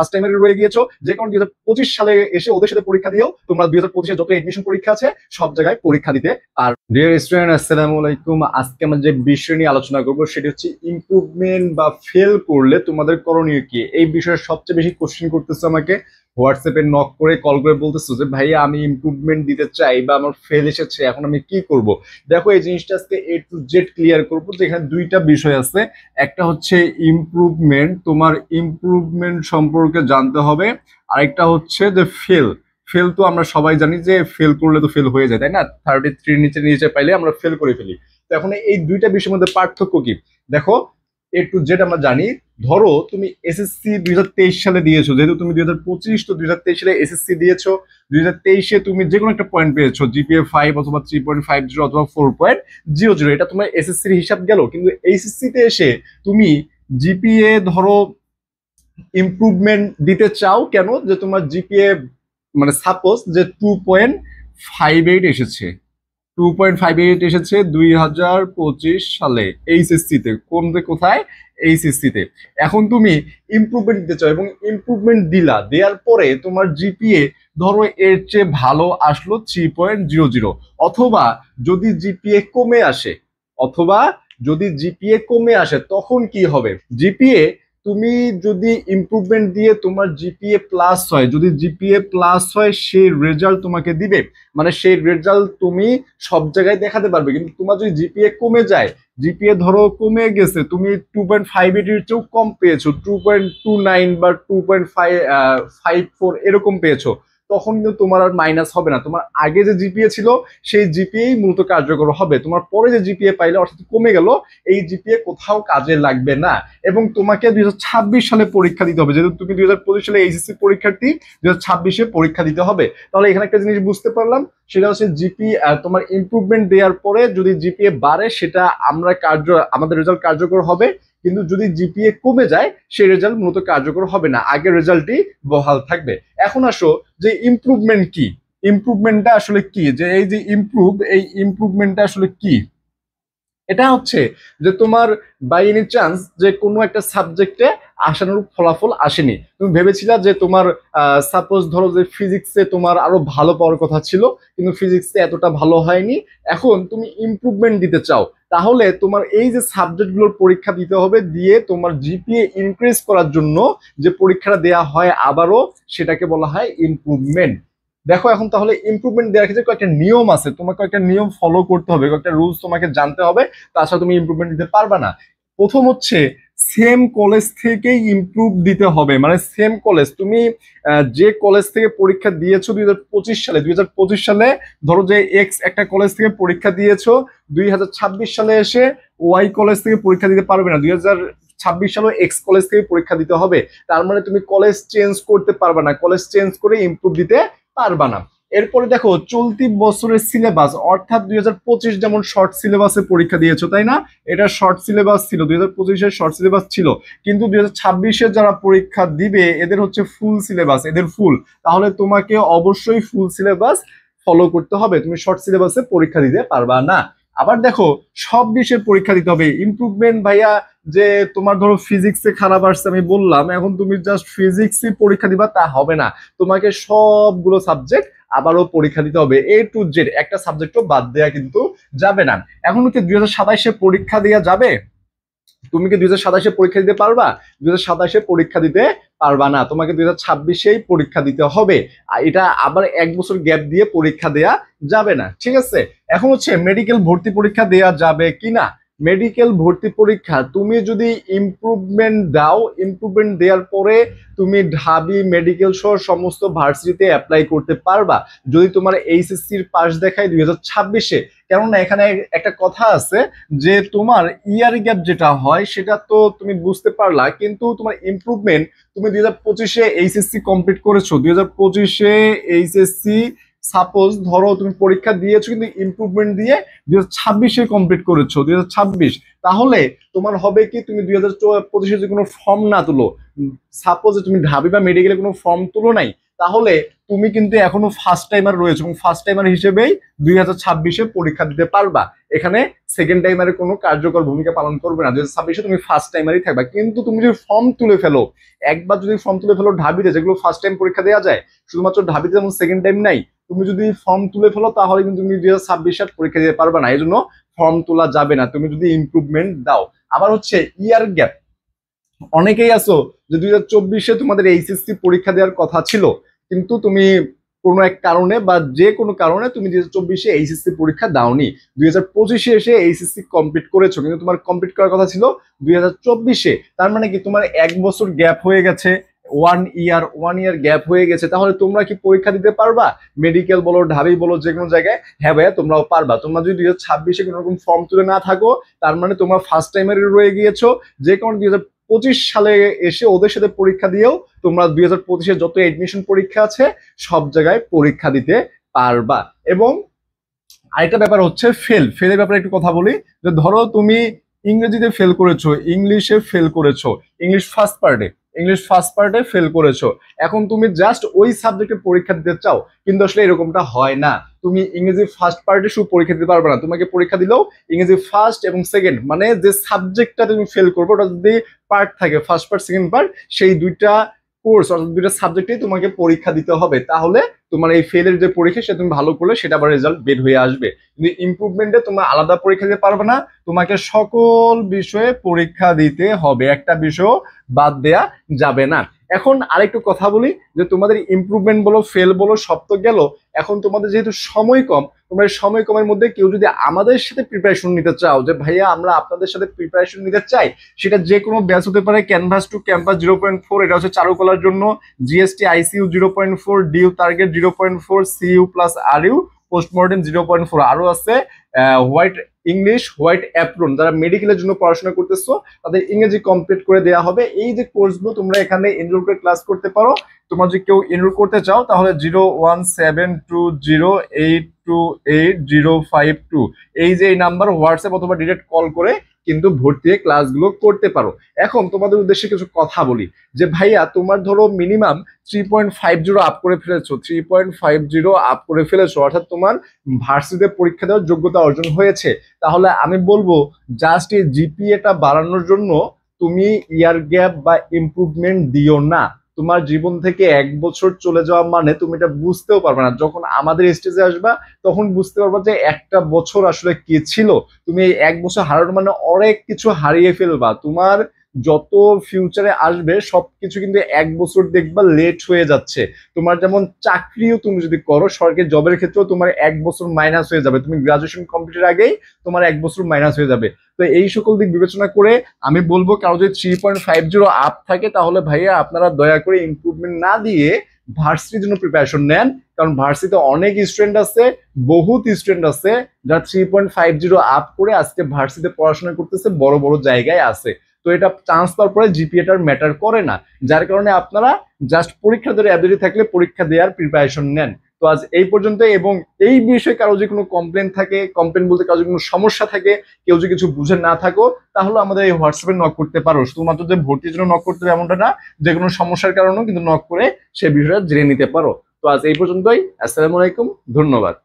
First টাইমের রয়ে গিয়েছো, যে কারণে 2025 সালে এসে ওদের সাথে পরীক্ষা দিয়েও তোমরা 2025 যত এডমিশন পরীক্ষা আছে সব জায়গায় পরীক্ষা দিতে। আর ডিয়ার স্টুডেন্ট, আসসালামু আলাইকুম। আজকে আমরা যে বিষয় নিয়ে আলোচনা করবো সেটি হচ্ছে ইমপ্রুভমেন্ট বা ফেল করলে তোমাদের করণীয় কি। এই বিষয়ে সবচেয়ে বেশি কোশ্চেন করতেছে আমাকে, হোয়াটসঅ্যাপে নক করে কল করে বলতেছো যে ভাইয়া আমি ইমপ্রুভমেন্ট দিতে চাই বা আমার ফেল এসেছে, এখন আমি কি করব। দেখো এই জিনিসটা আজকে এ টু জেড ক্লিয়ার করবো। যে এখানে দুইটা বিষয় আছে, একটা হচ্ছে ইমপ্রুভমেন্ট, তোমার ইমপ্রুভমেন্ট সম্পর্কে জানতে হবে। আরেকটা হচ্ছে যে ফেল। ফেল তো আমরা সবাই জানি যে ফেল করলে তো ফেল হয়ে যায়, তাই না? 33 নিচে নিচে পাইলে আমরা ফেল করে ফেলি। তো এখন এই দুইটা বিষয়ের মধ্যে পার্থক্য কি দেখো, এ টু জেড আমরা জানি। ধরো তুমি এসএসসি 2023 সালে দিয়েছো, যেহেতু তুমি 2025, তো 2023 সালে এসএসসি দিয়েছো। 2023-এ তুমি যে কোনো একটা পয়েন্ট পেয়েছো, জিপিএ 5 অথবা 3.50 অথবা 4.00, এটা তোমার এসএসসির হিসাব গেল। কিন্তু এইচএসসি তে এসে তুমি জিপিএ ধরো ইমপ্রুভমেন্ট দিতে চাও, কেন? যে তোমার জিপিএ মানে সাপোজ যে 2.58 এসেছে, 2.58 এসেছে 2025 সালে এইচএসসি তে। কোথায়? এইচএসসি তে। এখন তুমি ইমপ্রুভমেন্ট দিতে চাও এবং ইমপ্রুভমেন্ট দেওয়ার পরে তোমার জিপিএ ধরো এর চেয়ে ভালো আসলো 3.00, অথবা যদি জিপিএ কমে আসে, তখন কি হবে? জিপিএ তুমি যদি ইমপ্রুভমেন্ট দিয়ে তোমার জিপিএ প্লাস হয়, যদি জিপিএ প্লাস হয় সেই রেজাল্ট তোমাকে দিবে, মানে সেই রেজাল্ট তুমি সব জায়গায় দেখাতে পারবে। কিন্তু তোমার যদি জিপিএ কমে যায়, জিপিএ ধরো কমে গেছে, তুমি 2.58 এর চেয়েও কম পেয়েছো, 2.29 বা 2.54 এরকম পেয়েছো, তখন কিন্তু তোমার আর মাইনাস হবে না। তোমার আগে যে জিপিএ ছিল সেই জিপিএই মূলত কার্যকর হবে। তোমার পরে যে জিপিএ পাইলে, অর্থাৎ কমে গেল, এই জিপিএ কোথাও কাজে লাগবে না। এবং তোমাকে 2026 সালে পরীক্ষা দিতে হবে, যেহেতু তুমি 2025 সালে এইচএসসি পরীক্ষার্থী, 2026-এ পরীক্ষা দিতে হবে। তাহলে এখানে একটা জিনিস বুঝতে পারলাম, সেটা হচ্ছে তোমার ইমপ্রুভমেন্ট দেওয়ার পরে যদি জিপিএ বাড়ে, সেটা আমাদের রেজাল্ট কার্যকর হবে। কিন্তু যদি জিপিএ কমে যায়, সেই রেজাল্ট মূলত কার্যকর হবে না, আগের রেজাল্টই বহাল থাকবে। এখন আসো যে ইমপ্রুভমেন্ট কি, ইমপ্রুভমেন্টটা আসলে কি, যে এই যে এই ইমপ্রুভমেন্টটা আসলে কি। এটা হচ্ছে যে তোমার বাই এনি চান্স যে কোনো একটা সাবজেক্টে আশানুরূপ ফলাফল আসেনি, তুমি ভেবেছিলা যে তোমার সাপোজ ধরো যে ফিজিক্সে তোমার আরো ভালো পাওয়ার কথা ছিল, কিন্তু ফিজিক্সে এতটা ভালো হয়নি। এখন তুমি ইমপ্রুভমেন্ট দিতে চাও, তাহলে তোমার এই যে সাবজেক্টগুলোর পরীক্ষা দিতে হবে, দিয়ে তোমার জিপিএ ইনক্রিজ করার জন্য যে পরীক্ষাটা দেওয়া হয় আবারও, সেটাকে বলা হয় ইমপ্রুভমেন্ট। দেখো এখন তাহলে ইমপ্রুভমেন্ট দেওয়ার ক্ষেত্রে কয়েকটা নিয়ম আছে, তোমাকে কয়েকটা নিয়ম ফলো করতে হবে, কয়েকটা রুলস তোমাকে জানতে হবে, তাছাড়া তুমি ইমপ্রুভমেন্ট দিতে পারবে না। প্রথম হচ্ছে সেম কলেজ থেকেই ইমপ্রুভ দিতে হবে। মানে সেম কলেজ, তুমি যে কলেজ থেকে পরীক্ষা দিয়েছো 2025 সালে ধরো যে এক্স একটা কলেজ থেকে পরীক্ষা দিয়েছো, 2026 সালে এসে ওয়াই কলেজ থেকে পরীক্ষা দিতে পারবে না, 2026 সালে এক্স কলেজ থেকে পরীক্ষা দিতে হবে। তার মানে তুমি কলেজ চেঞ্জ করতে পারবে না, কলেজ চেঞ্জ করে ইমপ্রুভ দিতে পারবা না। এরপরে দেখো চলতি বছরের সিলেবাস, অর্থাৎ 2025 যেমন শর্ট সিলেবাসে পরীক্ষা দিয়েছো, তাই না? এটা শর্ট সিলেবাস ছিল, 2025-এর শর্ট সিলেবাস ছিল। কিন্তু 2026-এ যারা পরীক্ষা দিবে এদের হচ্ছে ফুল সিলেবাস, এদের ফুল। তাহলে তোমাকে অবশ্যই ফুল সিলেবাস ফলো করতে হবে, তুমি শর্ট সিলেবাসে পরীক্ষা দিতে পারবা না। আবার দেখো সব বিষয়ের পরীক্ষা দিতে হবে। ইমপ্রুভমেন্ট ভাইয়া যে তোমার ধরো ফিজিক্সে খারাপ আসছে আমি বললাম, এখন তুমি জাস্ট ফিজিক্সই পরীক্ষা দিবা তা হবে না, তোমাকে সবগুলো সাবজেক্ট আবারও পরীক্ষা দিতে হবে, এ টু জেড, একটা সাবজেক্টও বাদ দেওয়া কিন্তু যাবে না। এখন কি 2027-এ পরীক্ষা দেওয়া যাবে? তুমি কি 2027-এ পরীক্ষা দিতে পারবা? 2027-এ পরীক্ষা দিতে পারবা না, তোমাকে 2026-এই পরীক্ষা দিতে হবে। আর এটা আবার 1 বছর গ্যাপ দিয়ে পরীক্ষা দেয়া যাবে না, ঠিক আছে? এখন হচ্ছে মেডিকেল ভর্তি পরীক্ষা দেয়া যাবে কিনা। মেডিকেল ভর্তি পরীক্ষা তুমি যদি ইমপ্রুভমেন্ট দাও, ইমপ্রুভমেন্ট দেওয়ার পরে তুমি ঢাবি মেডিকেল সহ সমস্ত ভার্সিটিতে অ্যাপ্লাই করতে পারবা, যদি তোমার এইচএসসির পাস দেখায় 2026-এ। কেননা এখানে একটা কথা আছে যে তোমার ইয়ার গ্যাপ যেটা হয় সেটা তো তুমি বুঝতে পারলা, কিন্তু তোমার ইমপ্রুভমেন্ট, তুমি 2025-এ এইচএসসি কমপ্লিট করেছো, 2025-এ এইচএসসি সাপোজ ধরো তুমি পরীক্ষা দিয়েছো কিন্তু ইমপ্রুভমেন্ট দিয়ে 2026-এ কমপ্লিট করেছো, 2026, তাহলে তোমার হবে কি, তুমি 2025-এ যে কোনো ফর্ম না তুলো, সাপোজ তুমি ঢাবি বা মেডিকেলে কোনো ফর্ম তুলো নাই, তাহলে তুমি কিন্তু এখনো ফার্স্ট টাইমার রয়েছে এবং ফার্স্ট টাইমার হিসেবেই 2026-এ পরীক্ষা দিতে পারবা। এখানে সেকেন্ড টাইমারের কোনো কার্যকর ভূমিকা পালন করবে না। 2026-এ তুমি ফার্স্ট টাইমারই থাকবা। কিন্তু তুমি যদি ফর্ম তুলে ফেলো, একবার যদি ফর্ম তুলে ফেলো ঢাবিতে, যেগুলো ফার্স্ট টাইম পরীক্ষা দেওয়া যায়, শুধুমাত্র ঢাবিতে যেমন সেকেন্ড টাইম নাই, তুমি যদি ফর্ম তুলে ফেলো তাহলে কিন্তু তুমি 2026 পরীক্ষা দিতে পারবে না। এই জন্য ফর্ম তোলা যাবে না তুমি যদি ইমপ্রুভমেন্ট দাও। আবার হচ্ছে ইয়ার গ্যাপ, অনেকেই আছো যে 2024-এ তোমাদের এইচএসসি পরীক্ষা দেওয়ার কথা ছিল, কিন্তু তুমি কোনো এক কারণে বা যে কোনো কারণে তুমি 2024-এ এইচএসসি পরীক্ষা দাওনি, 2025-এ এসে এইচএসসি কমপ্লিট করেছো, কিন্তু তোমার কমপ্লিট করার কথা ছিল 2024-এ। তার মানে কি তোমার 1 বছর গ্যাপ হয়ে গেছে, 1 ইয়ার গ্যাপ হয়ে গেছে। তাহলে তোমরা কি পরীক্ষা দিতে পারবা? মেডিকেল বলো, ঢাবি বলো, যে কোনো জায়গায়? হ্যাঁ ভাইয়া তোমরাও পারবা। তোমরা যদি 2026-এ কোনো রকম ফর্ম তুলে না থাকো, তার মানে তোমরা ফার্স্ট টাইমারে রয়ে গিয়েছো। যে কারণে 2025 সালে এসে ওদের সাথে পরীক্ষা দিয়েও তোমরা 2025-এ যত এডমিশন পরীক্ষা আছে সব জায়গায় পরীক্ষা দিতে পারবা। এবং আরেকটা ব্যাপার হচ্ছে ফেলের ব্যাপারে একটু কথা বলি। যে ধরো তুমি ইংরেজিতে ফেল করেছো, ইংলিশে ফেল করেছো, ইংলিশ ফার্স্ট পার্টে ফেল করেছো, এখন তুমি জাস্ট ওই সাবজেক্টে পরীক্ষা দিতে চাও, কিন্তু আসলে এরকমটা হয় না। তুমি ইংরেজি ফার্স্ট পার্টে শুধু পরীক্ষা দিতে পারবে না, তোমাকে পরীক্ষা দিলেও ইংরেজি ফার্স্ট এবং সেকেন্ড, মানে যে সাবজেক্টটা তুমি ফেল করবে ওটা যদি পার্ট থাকে, ফার্স্ট পার্ট সেকেন্ড পার্ট, সেই দুইটা কোর্স অর্থাৎ দুইটা সাবজেক্টেই তোমাকে পরীক্ষা দিতে হবে। তাহলে তোমার এই ফেলের যে পরীক্ষা সেটা তুমি ভালো করলে সেটা আবার রেজাল্ট বের হয়ে আসবে। কিন্তু ইমপ্রুভমেন্টে তোমরা আলাদা পরীক্ষা দিতে পারবে না, তোমাকে সকল বিষয়ে পরীক্ষা দিতে হবে, একটা বিষয় বাদ দেয়া যাবে না। এখন আরেকটু কথা বলি যে তোমাদের ইমপ্রুভমেন্ট বলো, ফেল বলো, সব তো গেল। এখন তোমাদের যেহেতু সময় কম, তোমরা এই সময় কমের মধ্যে কেউ যদি আমাদের সাথে প্রিপারেশন নিতে চাও, যে ভাইয়া আমরা আপনাদের সাথে প্রিপারেশন নিতে চাই, সেটা যে কোনো ব্যাচ হতে পারে। ক্যানভাস টু ক্যাম্পাস 0.4, এটা হচ্ছে চারুকলার জন্য। GST ICU 0.4, due target 0.4, CU plus RU postmortem 0.4, আরো আছে হোয়াইট ইংলিশ, হোয়াইট অ্যাপ্রন। যারা মেডিকেলের জন্য পড়াশোনা করতেছো তাদের ইংরেজি কমপ্লিট করে দেওয়া হবে। এই যে কোর্সগুলো তোমরা এখানে এনরোল করে ক্লাস করতে পারো। তোমরা যদি কেউ এনরোল করতে চাও তাহলে 01720828052, এই যে এই নাম্বার হোয়াটসঅ্যাপ অথবা ডিরেক্ট কল করে কিন্তু ভর্তি হয়ে ক্লাসগুলো করতে পারো। এখন তোমাদের উদ্দেশ্যে কিছু কথা বলি যে ভাইয়া তোমার ধরো মিনিমাম 3.50 আপ করে ফেলেছো, 3.50 আপ করে ফেলেছো, অর্থাৎ তোমার ভার্সিটিতে পরীক্ষা দেওয়ার যোগ্যতা অর্জন হয়েছে। তাহলে আমি বলবো জাস্ট এই জিপিএটা বাড়ানোর জন্য তুমি ইয়ার গ্যাপ বা ইমপ্রুভমেন্ট দিও না। তোমার জীবন থেকে 1 বছর চলে যাওয়া মানে তুমি এটা বুঝতেও পারবে না। যখন আমাদের স্টেজে আসবা তখন বুঝতে পারবা যে একটা বছর আসলে কি ছিল। তুমি এই 1 বছর হারানোর মানে অনেক কিছু হারিয়ে ফেলবা। তোমার যত ফিউচারে আসবে সবকিছু কিন্তু 1 বছর দেখবা লেট হয়ে যাচ্ছে। তোমার যেমন চাকরিও তুমি যদি করো, সরকারি জবের ক্ষেত্রেও তোমার 1 বছর মাইনাস হয়ে যাবে। তুমি গ্রাজুয়েশন কমপ্লিটের আগেই তোমার 1 বছর মাইনাস হয়ে যাবে। তো এই সকল দিক বিবেচনা করে আমি বলবো কারো যদি 3.50 আপ থাকে তাহলে ভাইয়া আপনারা দয়া করে ইমপ্রুভমেন্ট না দিয়ে ভার্সিটির জন্য প্রিপারেশন নেন। কারণ ভার্সিটিতে অনেক স্টুডেন্ট আছে, বহুত স্টুডেন্ট আছে যারা 3.50 আপ করে আজকে ভার্সিটিতে পড়াশোনা করতেছে, বড় বড় জায়গায় আছে। তো এটা চান্স পাওয়ার পরে জিপিএটার ম্যাটার করে না, যার কারণে আপনারা জাস্ট পরীক্ষা ধরে অ্যাবিলিটি থাকলে পরীক্ষা দেওয়ার প্রিপারেশন নেন। তো আজ এই পর্যন্ত। এবং এই বিষয়ে কারো যদি কোনো কমপ্লেন থাকে, কমপ্লেন বলতে কারো যদি কোনো সমস্যা থাকে, কেউ যদি কিছু বুঝে না থাকো, তাহলে আমাদের এই হোয়াটসঅ্যাপে নক করতে পারো। শুধুমাত্র যে ভর্তির জন্য নক করতে হবে এমনটা না, যে কোনো সমস্যার কারণেও কিন্তু নক করে সে বিষয়টা জেনে নিতে পারো। তো আজ এই পর্যন্তই। আসসালামু আলাইকুম, ধন্যবাদ।